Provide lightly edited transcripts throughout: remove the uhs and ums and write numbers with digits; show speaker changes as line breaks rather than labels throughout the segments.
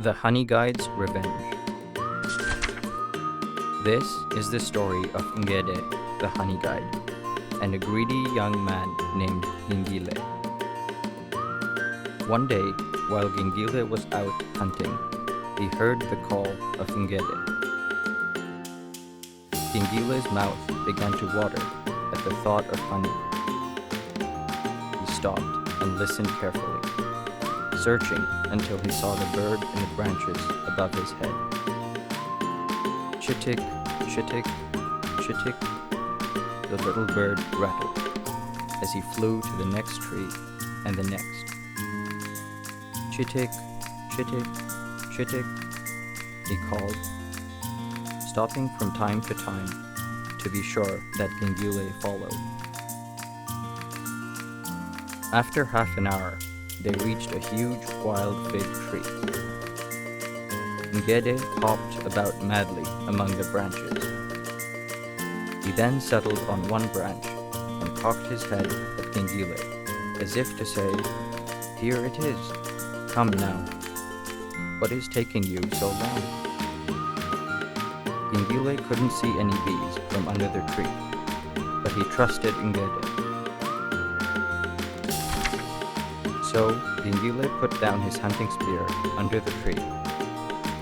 The Honeyguide's Revenge. This is the story of Ngede, the Honeyguide, and a greedy young man named Gingile. One day, while Gingile was out hunting, he heard the call of Ngede. Gingile's mouth began to water at the thought of honey. He stopped and listened carefully, searching until he saw the bird in the branches above his head. Chittick, chittick, chittick, the little bird rattled as he flew to the next tree and the next. Chittick, chittick, chittick, he called, stopping from time to time to be sure that Gingile followed. After half an hour, they reached a huge wild fig tree. Ngede hopped about madly among the branches. He then settled on one branch and cocked his head at Gingile, as if to say, "Here it is. Come now. What is taking you so long?" Gingile couldn't see any bees from under the tree, but he trusted Ngede. So Gingile put down his hunting spear under the tree,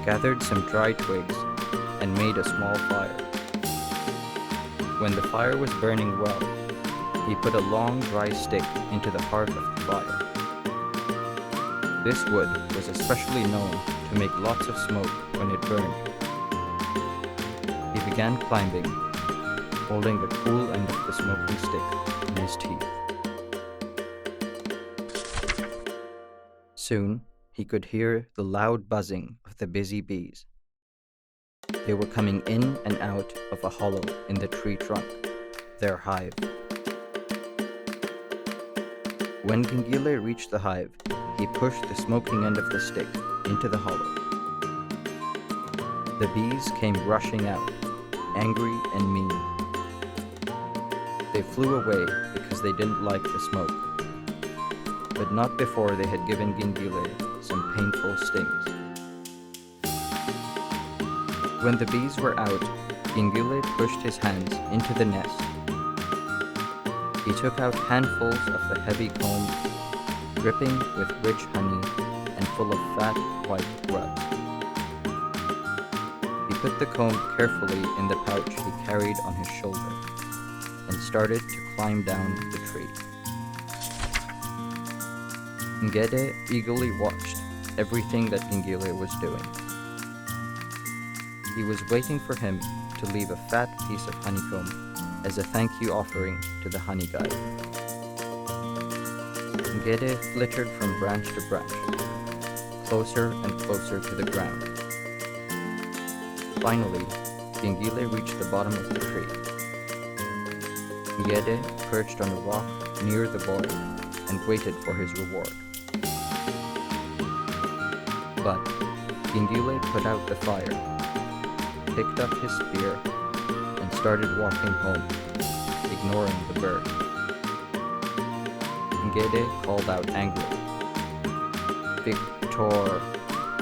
gathered some dry twigs, and made a small fire. When the fire was burning well, he put a long dry stick into the heart of the fire. This wood was especially known to make lots of smoke when it burned. He began climbing, holding the cool end of the smoking stick in his teeth. Soon, he could hear the loud buzzing of the busy bees. They were coming in and out of a hollow in the tree trunk, their hive. When Gingile reached the hive, he pushed the smoking end of the stick into the hollow. The bees came rushing out, angry and mean. They flew away because they didn't like the smoke, but not before they had given Gingile some painful stings. When the bees were out, Gingile pushed his hands into the nest. He took out handfuls of the heavy comb, dripping with rich honey and full of fat white grubs. He put the comb carefully in the pouch he carried on his shoulder and started to climb down the tree. Ngede eagerly watched everything that Gingile was doing. He was waiting for him to leave a fat piece of honeycomb as a thank you offering to the Honeyguide. Ngede flittered from branch to branch, closer and closer to the ground. Finally, Gingile reached the bottom of the tree. Ngede perched on a rock near the boy and waited for his reward. But Gingile put out the fire, picked up his spear, and started walking home, ignoring the bird. Ngede called out angrily, "Victor!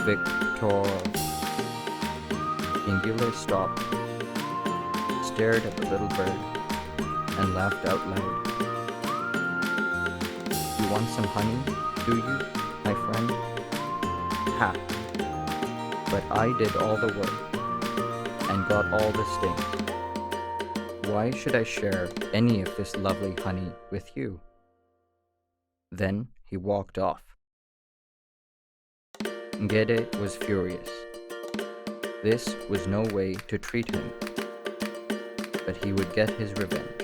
Victor!" Gingile stopped, stared at the little bird, and laughed out loud. "You want some honey, do you, my friend? Ha! But I did all the work and got all the stings. Why should I share any of this lovely honey with you?" Then he walked off. Ngede was furious. This was no way to treat him, but he would get his revenge.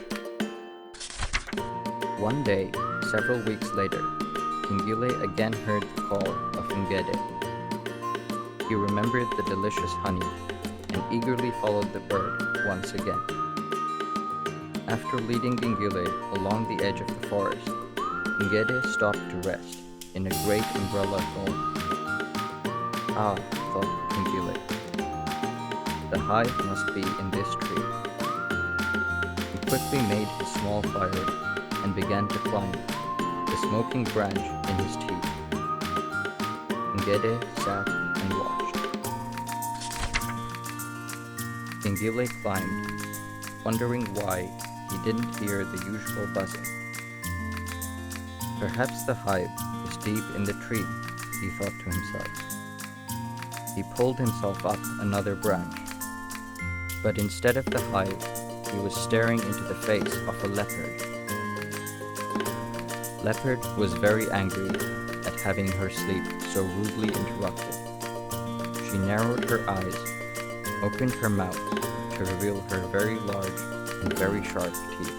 One day, several weeks later, Gingile again heard the call of Ngede. He remembered the delicious honey and eagerly followed the bird once again. After leading Gingile along the edge of the forest, Ngede stopped to rest in a great umbrella thorn. "Ah," thought Gingile, "the hive must be in this tree." He quickly made his small fire and began to climb, the smoking branch in his teeth. Ngede sat and watched. Gingile climbed, wondering why he didn't hear the usual buzzing. Perhaps the hive was deep in the tree, he thought to himself. He pulled himself up another branch, but instead of the hive, he was staring into the face of a leopard. Leopard was very angry at having her sleep so rudely interrupted. She narrowed her eyes, opened her mouth to reveal her very large and very sharp teeth.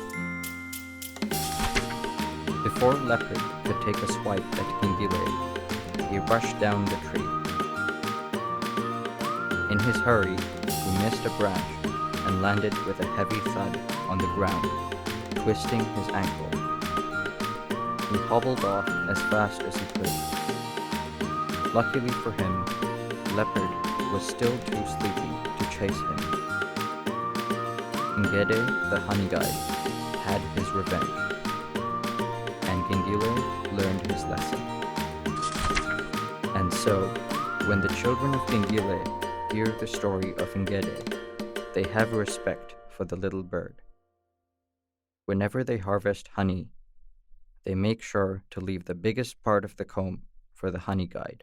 Before Leopard could take a swipe at Gingile, he rushed down the tree. In his hurry, he missed a branch and landed with a heavy thud on the ground, twisting his ankle. He hobbled off as fast as he could. Luckily for him, Leopard was still too sleepy to chase him. Ngede, the Honeyguide, had his revenge, and Gingile learned his lesson. And so, when the children of Gingile hear the story of Ngede, they have respect for the little bird. Whenever they harvest honey, they make sure to leave the biggest part of the comb for the Honeyguide.